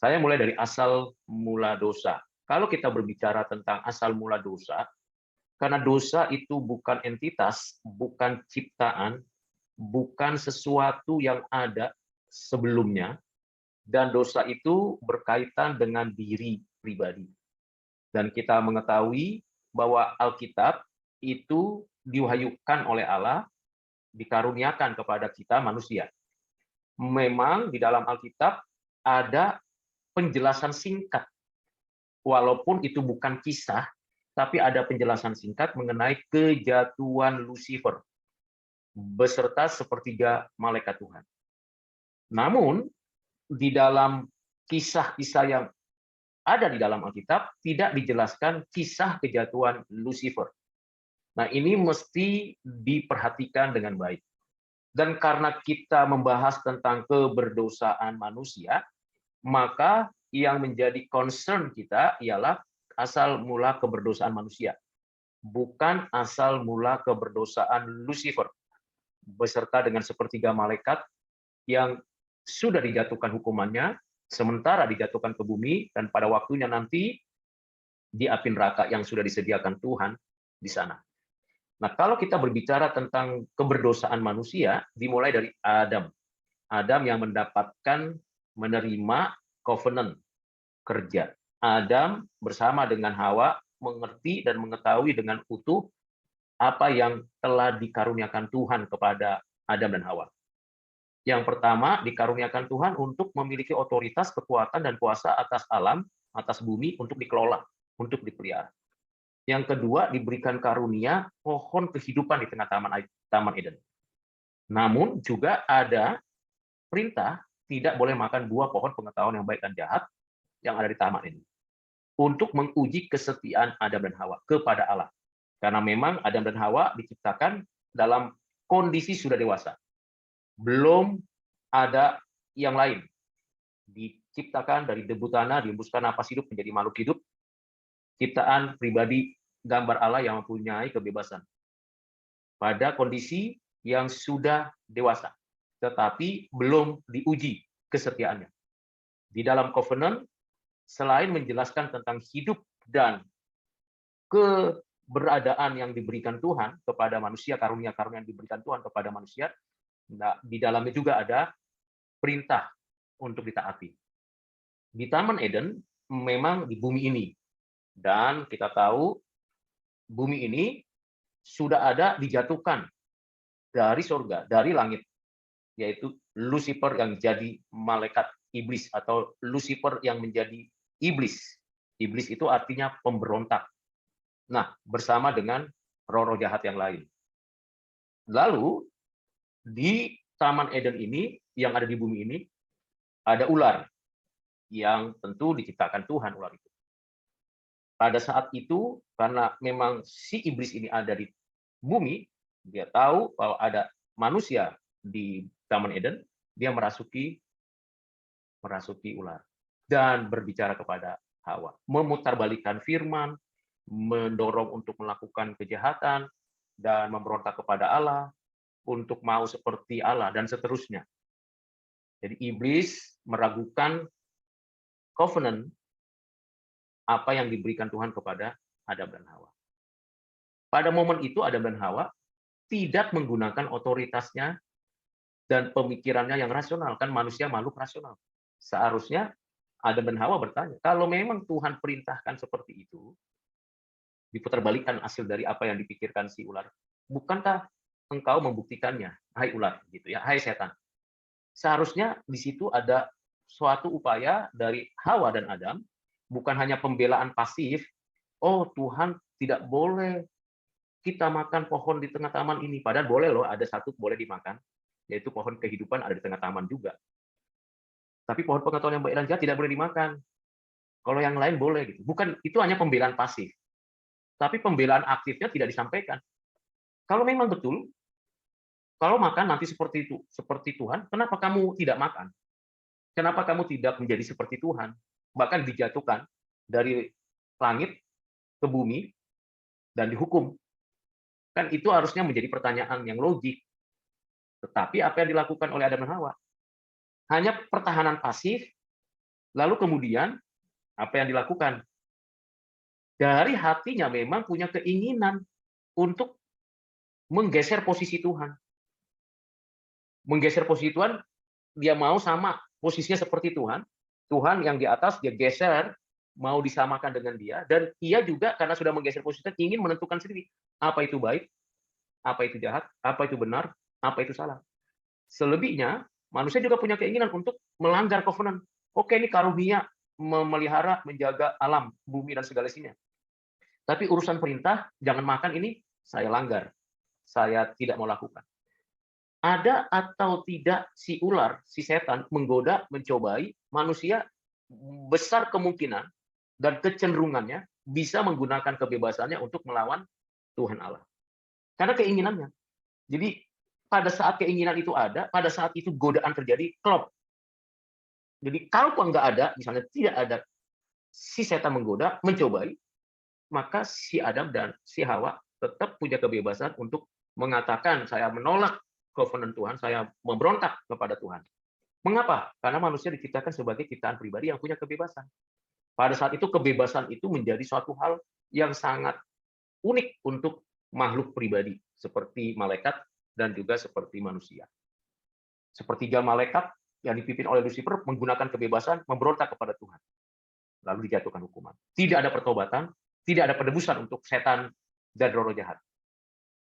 Saya mulai dari asal mula dosa. Kalau kita berbicara tentang asal mula dosa, karena dosa itu bukan entitas, bukan ciptaan, bukan sesuatu yang ada sebelumnya, dan dosa itu berkaitan dengan diri pribadi. Dan kita mengetahui bahwa Alkitab itu diwahyukan oleh Allah, dikaruniakan kepada kita manusia. Memang di dalam Alkitab ada penjelasan singkat, walaupun itu bukan kisah, tapi ada penjelasan singkat mengenai kejatuhan Lucifer beserta sepertiga malaikat Tuhan. Namun, di dalam kisah-kisah yang ada di dalam Alkitab, tidak dijelaskan kisah kejatuhan Lucifer. Nah, ini mesti diperhatikan dengan baik. Dan karena kita membahas tentang keberdosaan manusia, maka yang menjadi concern kita ialah asal mula keberdosaan manusia, bukan asal mula keberdosaan Lucifer, beserta dengan sepertiga malaikat yang sudah dijatuhkan hukumannya, sementara dijatuhkan ke bumi, dan pada waktunya nanti di api neraka yang sudah disediakan Tuhan di sana. Nah, kalau kita berbicara tentang keberdosaan manusia, dimulai dari Adam. Adam yang mendapatkan menerima covenant kerja. Adam bersama dengan Hawa mengerti dan mengetahui dengan utuh apa yang telah dikaruniakan Tuhan kepada Adam dan Hawa. Yang pertama, dikaruniakan Tuhan untuk memiliki otoritas, kekuatan, dan kuasa atas alam, atas bumi untuk dikelola, untuk dipelihara. Yang kedua, diberikan karunia pohon kehidupan di tengah Taman Eden. Namun juga ada perintah tidak boleh makan buah pohon pengetahuan yang baik dan jahat yang ada di taman ini. Untuk menguji kesetiaan Adam dan Hawa kepada Allah. Karena memang Adam dan Hawa diciptakan dalam kondisi sudah dewasa. Belum ada yang lain. Diciptakan dari debu tanah, dihembuskan napas hidup menjadi makhluk hidup, ciptaan pribadi gambar Allah yang mempunyai kebebasan. Pada kondisi yang sudah dewasa, tetapi belum diuji kesetiaannya. Di dalam covenant, selain menjelaskan tentang hidup dan keberadaan yang diberikan Tuhan kepada manusia, karunia-karunia yang diberikan Tuhan kepada manusia, di dalamnya juga ada perintah untuk ditaati. Di Taman Eden, memang di bumi ini, dan kita tahu bumi ini sudah ada dijatuhkan dari surga, dari langit, yaitu Lucifer yang jadi malaikat iblis, atau Lucifer yang menjadi iblis. Iblis itu artinya pemberontak. Nah, bersama dengan roh-roh jahat yang lain. Lalu, di Taman Eden ini, yang ada di bumi ini, ada ular, yang tentu diciptakan Tuhan, ular itu. Pada saat itu, karena memang si iblis ini ada di bumi, dia tahu bahwa ada manusia di Taman Eden, dia merasuki ular dan berbicara kepada Hawa, memutarbalikkan firman, mendorong untuk melakukan kejahatan dan memberontak kepada Allah, untuk mau seperti Allah dan seterusnya. Jadi iblis meragukan covenant apa yang diberikan Tuhan kepada Adam dan Hawa. Pada momen itu Adam dan Hawa tidak menggunakan otoritasnya dan pemikirannya yang rasional, kan manusia makhluk rasional. Seharusnya Adam dan Hawa bertanya, kalau memang Tuhan perintahkan seperti itu, diputarbalikkan hasil dari apa yang dipikirkan si ular, bukankah engkau membuktikannya, hai ular, gitu ya, hai setan. Seharusnya di situ ada suatu upaya dari Hawa dan Adam, bukan hanya pembelaan pasif, oh Tuhan tidak boleh kita makan pohon di tengah taman ini, padahal boleh loh, ada satu boleh dimakan, yaitu pohon kehidupan ada di tengah taman juga. Tapi pohon pengetahuan yang baik dan jahat tidak boleh dimakan. Kalau yang lain boleh gitu. Bukan, itu hanya pembelaan pasif. Tapi pembelaan aktifnya tidak disampaikan. Kalau memang betul, kalau makan nanti seperti itu, seperti Tuhan, kenapa kamu tidak makan? Kenapa kamu tidak menjadi seperti Tuhan? Bahkan dijatuhkan dari langit ke bumi dan dihukum. Kan itu harusnya menjadi pertanyaan yang logik. Tetapi apa yang dilakukan oleh Adam dan Hawa? Hanya pertahanan pasif, Lalu kemudian apa yang dilakukan? Dari hatinya memang punya keinginan untuk menggeser posisi Tuhan. Menggeser posisi Tuhan, dia mau sama posisinya seperti Tuhan. Tuhan yang di atas dia geser, mau disamakan dengan dia, dan ia juga karena sudah menggeser posisinya ingin menentukan sendiri apa itu baik, apa itu jahat, apa itu benar, apa itu salah. Selebihnya manusia juga punya keinginan untuk melanggar covenant. Oke, ini karunia memelihara, menjaga alam, bumi dan segala isinya. Tapi urusan perintah jangan makan ini saya langgar. Saya tidak mau lakukan. Ada atau tidak si ular, si setan menggoda, mencobai manusia, besar kemungkinan dan kecenderungannya bisa menggunakan kebebasannya untuk melawan Tuhan Allah. Karena keinginannya. Jadi pada saat keinginan itu ada, pada saat itu godaan terjadi, klop. Jadi kalau nggak ada, misalnya tidak ada si setan menggoda, mencobai, maka si Adam dan si Hawa tetap punya kebebasan untuk mengatakan, saya menolak covenant Tuhan, saya memberontak kepada Tuhan. Mengapa? Karena manusia diciptakan sebagai ciptaan pribadi yang punya kebebasan. Pada saat itu kebebasan itu menjadi suatu hal yang sangat unik untuk makhluk pribadi, seperti malaikat dan juga seperti manusia. Sepertiga malaikat yang dipimpin oleh Lucifer menggunakan kebebasan memberontak kepada Tuhan. Lalu dijatuhkan hukuman. Tidak ada pertobatan, tidak ada penebusan untuk setan dan roh jahat.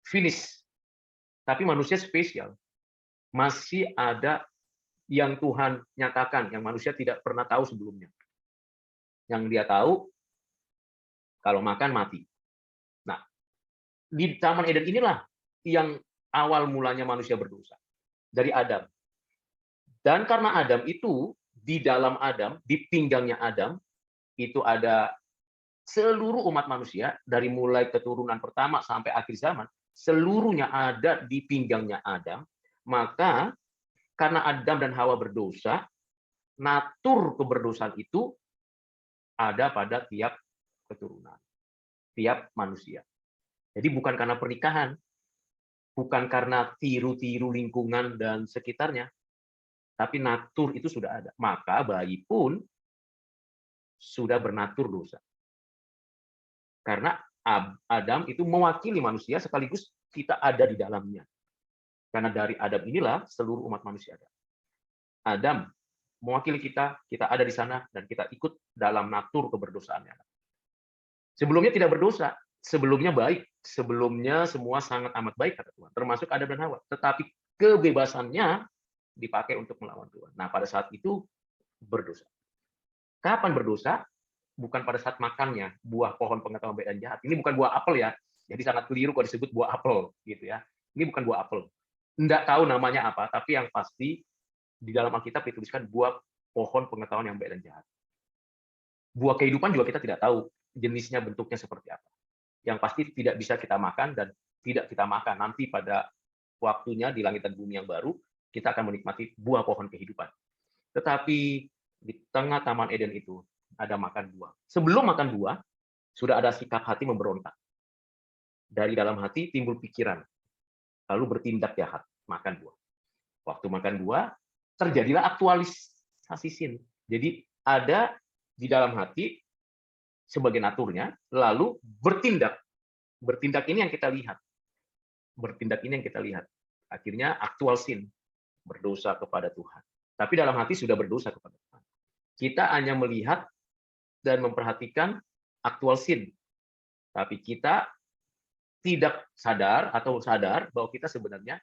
Finish. Tapi manusia spesial. Masih ada yang Tuhan nyatakan, yang manusia tidak pernah tahu sebelumnya. Yang dia tahu, kalau makan mati. Nah, di Taman Eden inilah yang awal mulanya manusia berdosa. Dari Adam. Dan karena Adam itu, di dalam Adam, di pinggangnya Adam, itu ada seluruh umat manusia, dari mulai keturunan pertama sampai akhir zaman, seluruhnya ada di pinggangnya Adam, maka karena Adam dan Hawa berdosa, natur keberdosaan itu ada pada tiap keturunan, tiap manusia. Jadi bukan karena pernikahan, bukan karena tiru-tiru lingkungan dan sekitarnya, tapi natur itu sudah ada. Maka bayi pun sudah bernatur dosa. Karena Adam itu mewakili manusia sekaligus kita ada di dalamnya. Karena dari Adam inilah seluruh umat manusia ada. Adam mewakili kita, kita ada di sana, dan kita ikut dalam natur keberdosaannya. Sebelumnya tidak berdosa, sebelumnya baik, sebelumnya semua sangat amat baik, kata Tuhan, termasuk Adam dan Hawa. Tetapi kebebasannya dipakai untuk melawan Tuhan. Nah, pada saat itu berdosa. Kapan berdosa? Bukan pada saat makannya buah pohon pengetahuan baik dan jahat. Ini bukan buah apel ya. Jadi sangat keliru kalau disebut buah apel gitu ya. Ini bukan buah apel. Enggak tahu namanya apa, tapi yang pasti di dalam Alkitab dituliskan buah pohon pengetahuan yang baik dan jahat. Buah kehidupan juga kita tidak tahu jenisnya, bentuknya seperti apa. Yang pasti tidak bisa kita makan dan tidak kita makan. Nanti pada waktunya di langit dan bumi yang baru, kita akan menikmati buah pohon kehidupan. Tetapi di tengah Taman Eden itu ada makan buah. Sebelum makan buah, sudah ada sikap hati memberontak. Dari dalam hati timbul pikiran, lalu bertindak jahat, makan buah. Waktu makan buah, terjadilah aktualisasi sin. Jadi ada di dalam hati sebagai naturnya, lalu bertindak. Bertindak ini yang kita lihat. Bertindak ini yang kita lihat. Akhirnya aktual sin, berdosa kepada Tuhan. Tapi dalam hati sudah berdosa kepada Tuhan. Kita hanya melihat dan memperhatikan aktual sin. Tapi kita tidak sadar atau sadar bahwa kita sebenarnya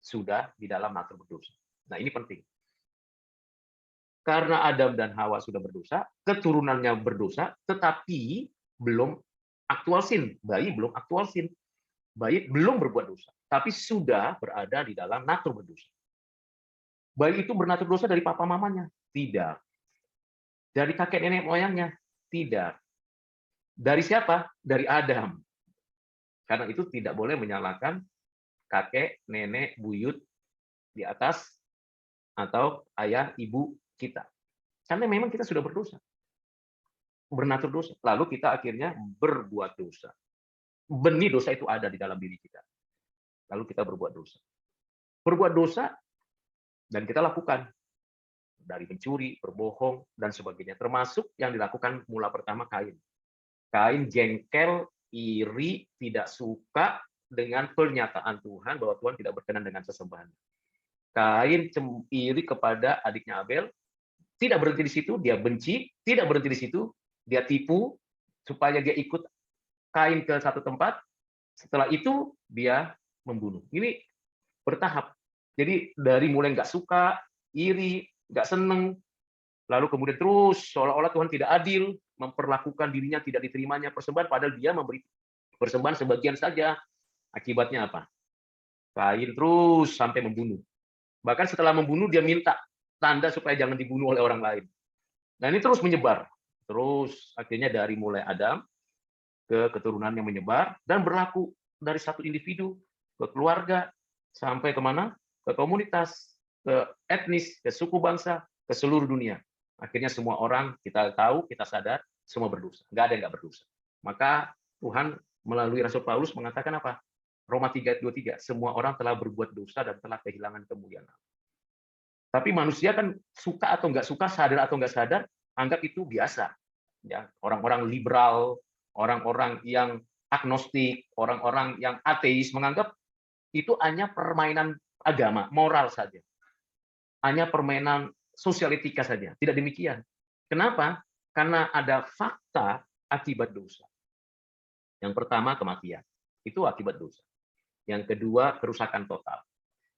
sudah di dalam natur berdosa. Nah, ini penting. Karena Adam dan Hawa sudah berdosa, keturunannya berdosa, tetapi belum aktual sin. Bayi belum aktual sin. Bayi belum berbuat dosa, tapi sudah berada di dalam natur berdosa. Bayi itu bernatur dosa dari papa mamanya? Tidak. Dari kakek nenek moyangnya? Tidak. Dari siapa? Dari Adam. Karena itu tidak boleh menyalahkan kakek, nenek, buyut di atas atau ayah, ibu kita. Karena memang kita sudah berdosa. Bernatur dosa. Lalu kita akhirnya berbuat dosa. Benih dosa itu ada di dalam diri kita. Lalu kita berbuat dosa. Berbuat dosa dan kita lakukan. dari mencuri, berbohong, dan sebagainya. Termasuk yang dilakukan mula pertama Kain. Kain jengkel, iri, tidak suka dengan pernyataan Tuhan bahwa Tuhan tidak berkenan dengan sesembahan. Kain iri kepada adiknya Abel, tidak berhenti di situ, dia benci, tidak berhenti di situ, dia tipu supaya dia ikut Kain ke satu tempat, setelah itu dia membunuh. Ini bertahap. Jadi dari mulai nggak suka, iri, nggak seneng, lalu kemudian terus seolah-olah Tuhan tidak adil, memperlakukan dirinya tidak diterimanya persembahan, padahal dia memberi persembahan sebagian saja. Akibatnya apa? Kain terus sampai membunuh. Bahkan setelah membunuh, dia minta tanda supaya jangan dibunuh oleh orang lain. Nah ini terus menyebar. Terus akhirnya dari mulai Adam, ke keturunannya menyebar, dan berlaku dari satu individu, ke keluarga, sampai kemana? Ke komunitas, ke etnis, ke suku bangsa, ke seluruh dunia. Akhirnya semua orang, kita tahu, kita sadar, semua berdosa. Nggak ada yang nggak berdosa. Maka Tuhan melalui Rasul Paulus mengatakan apa? Roma 3:23, semua orang telah berbuat dosa dan telah kehilangan kemuliaan Allah. Tapi manusia kan suka atau nggak suka, sadar atau nggak sadar, anggap itu biasa. Ya, orang-orang liberal, orang-orang yang agnostik, orang-orang yang ateis menganggap itu hanya permainan agama, moral saja. Hanya permainan sosialetika saja. Tidak demikian. Kenapa? Karena ada fakta akibat dosa. Yang pertama, kematian. Itu akibat dosa. Yang kedua, kerusakan total.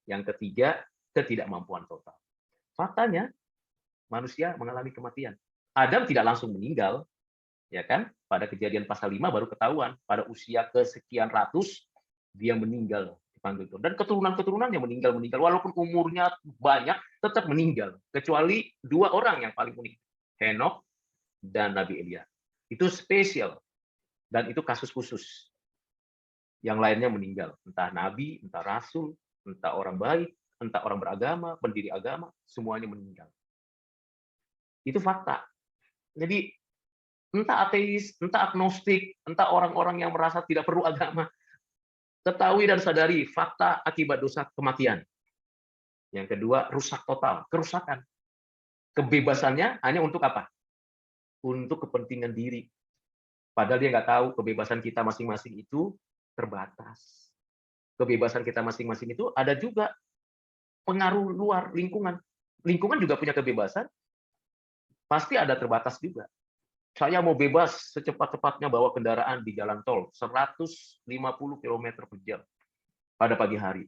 Yang ketiga, ketidakmampuan total. Faktanya, manusia mengalami kematian. Adam tidak langsung meninggal, ya kan? Pada Kejadian pasal 5 baru ketahuan, pada usia kesekian ratus dia meninggal dipanggil Tuhan. Dan keturunan-keturunan yang meninggal, walaupun umurnya banyak tetap meninggal, kecuali dua orang yang paling unik, Henokh dan Nabi Elia. Itu spesial dan itu kasus khusus. Yang lainnya meninggal, entah nabi, entah rasul, entah orang baik, entah orang beragama, pendiri agama, semuanya meninggal. Itu fakta. Jadi entah ateis, entah agnostik, entah orang-orang yang merasa tidak perlu agama, ketahui dan sadari fakta akibat dosa kematian. Yang kedua, rusak total, kerusakan. Kebebasannya hanya untuk apa? Untuk kepentingan diri. Padahal dia nggak tahu kebebasan kita masing-masing itu terbatas. Kebebasan kita masing-masing itu ada juga pengaruh luar, lingkungan. Lingkungan juga punya kebebasan, pasti ada terbatas juga. Saya mau bebas secepat-cepatnya bawa kendaraan di jalan tol 150 km per jam pada pagi hari.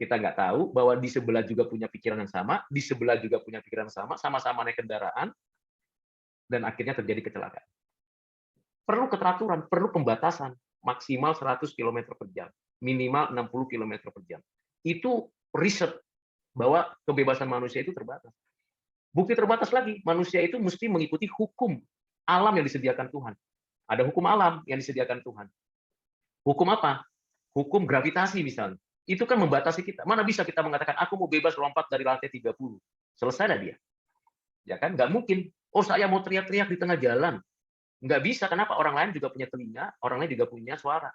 Kita nggak tahu bahwa di sebelah juga punya pikiran yang sama, di sebelah juga punya pikiran yang sama, sama-sama naik kendaraan, dan akhirnya terjadi kecelakaan. Perlu keteraturan, perlu pembatasan, maksimal 100 km per jam, minimal 60 km per jam. Itu riset bahwa kebebasan manusia itu terbatas. Bukti terbatas lagi, manusia itu mesti mengikuti hukum alam yang disediakan Tuhan. Ada hukum alam yang disediakan Tuhan. Hukum apa? Hukum gravitasi misalnya. Itu kan membatasi kita. Mana bisa kita mengatakan, aku mau bebas lompat dari lantai 30. Selesai dah dia. Ya kan? Nggak mungkin. Oh, saya mau teriak-teriak di tengah jalan. Nggak bisa. Kenapa? Orang lain juga punya telinga, orang lain juga punya suara.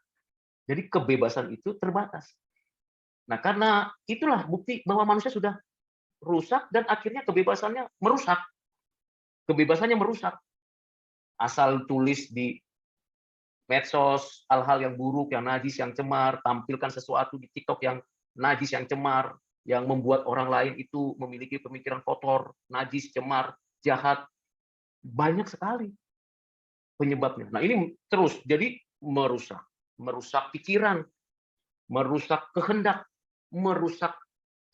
Jadi kebebasan itu terbatas. Nah, karena itulah bukti bahwa manusia sudah rusak dan akhirnya kebebasannya merusak. Kebebasannya merusak. Asal tulis di medsos hal-hal yang buruk, yang najis, yang cemar, tampilkan sesuatu di TikTok yang najis, yang cemar, yang membuat orang lain itu memiliki pemikiran kotor, najis, cemar, jahat. Banyak sekali penyebabnya. Nah, ini terus jadi merusak pikiran, merusak kehendak, merusak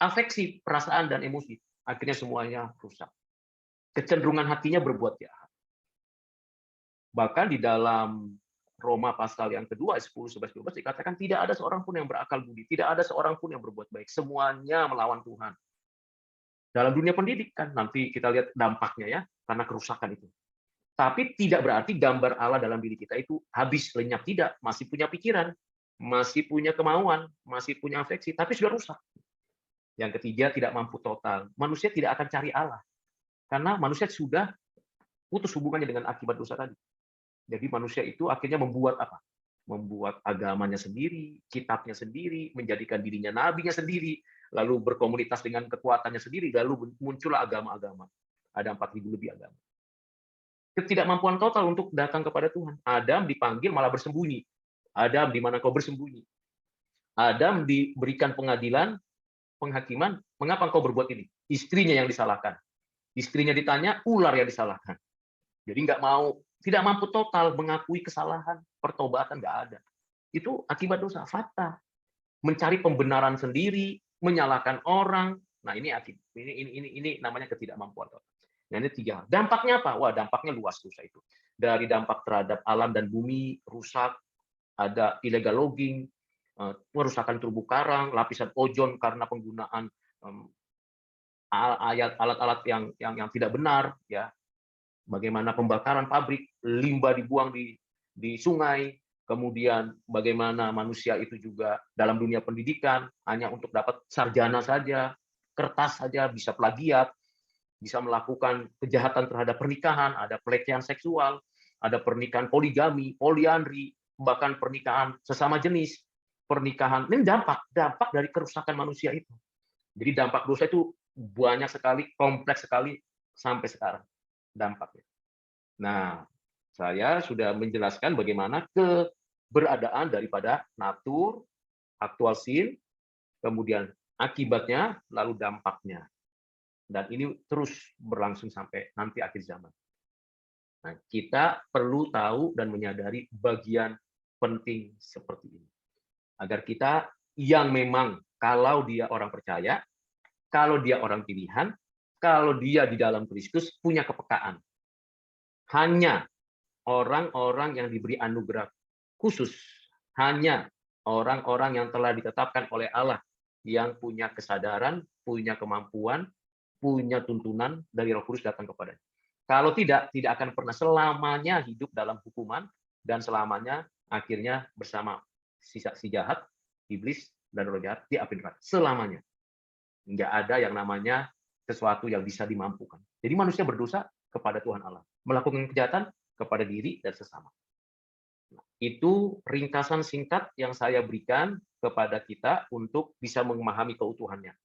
afeksi, perasaan dan emosi. Akhirnya semuanya rusak. Kecenderungan hatinya berbuat jahat. Bahkan di dalam Roma pasal yang kedua, 10-11-12 dikatakan tidak ada seorang pun yang berakal budi, tidak ada seorang pun yang berbuat baik, semuanya melawan Tuhan. Dalam dunia pendidikan, nanti kita lihat dampaknya ya, karena kerusakan itu. Tapi tidak berarti gambar Allah dalam diri kita itu habis, lenyap, tidak. Masih punya pikiran, masih punya kemauan, masih punya afeksi, tapi sudah rusak. Yang ketiga, tidak mampu total. Manusia tidak akan cari Allah. Karena manusia sudah putus hubungannya dengan akibat dosa tadi. Jadi manusia itu akhirnya membuat apa? Membuat agamanya sendiri, kitabnya sendiri, menjadikan dirinya nabinya sendiri, lalu berkomunitas dengan kekuatannya sendiri, lalu muncullah agama-agama. Ada 4.000 lebih agama. Ketidakmampuan total untuk datang kepada Tuhan. Adam dipanggil malah bersembunyi. Adam, di mana kau bersembunyi? Adam diberikan pengadilan, penghakiman, mengapa engkau berbuat ini? Istrinya yang disalahkan. Istrinya ditanya, ular yang disalahkan. Jadi tidak mampu total mengakui kesalahan, pertobatan nggak ada. Itu akibat dosa, fakta. Mencari pembenaran sendiri, menyalahkan orang. Nah, ini namanya ketidakmampuan total. Nah, ini 3 hal. Dampaknya apa? Wah, dampaknya luas dosa itu. Dari dampak terhadap alam dan bumi rusak, ada illegal logging, perusakan terumbu karang, lapisan ozon karena penggunaan alat-alat yang tidak benar, ya. Bagaimana pembakaran pabrik, limbah dibuang di sungai, kemudian bagaimana manusia itu juga dalam dunia pendidikan hanya untuk dapat sarjana saja, kertas saja, bisa plagiat, bisa melakukan kejahatan terhadap pernikahan, ada pelecehan seksual, ada pernikahan poligami, poliandri, bahkan pernikahan sesama jenis, pernikahan. Ini dampak dari kerusakan manusia itu. Jadi dampak dosa itu banyak sekali, kompleks sekali sampai sekarang dampaknya. Nah, saya sudah menjelaskan bagaimana keberadaan daripada natur, aktual sin, kemudian akibatnya, lalu dampaknya. Dan ini terus berlangsung sampai nanti akhir zaman. Nah, kita perlu tahu dan menyadari bagian penting seperti ini. Agar kita yang memang kalau dia orang percaya, kalau dia orang pilihan, kalau dia di dalam Kristus punya kepekaan. Hanya orang-orang yang diberi anugerah khusus, hanya orang-orang yang telah ditetapkan oleh Allah yang punya kesadaran, punya kemampuan, punya tuntunan dari Roh Kudus datang kepadanya. Kalau tidak akan pernah selamanya hidup dalam hukuman dan selamanya akhirnya bersama si jahat, iblis dan roh jahat di api neraka. Selamanya. Nggak ada yang namanya sesuatu yang bisa dimampukan. Jadi manusia berdosa kepada Tuhan Allah. Melakukan kejahatan kepada diri dan sesama. Itu ringkasan singkat yang saya berikan kepada kita untuk bisa memahami keutuhannya.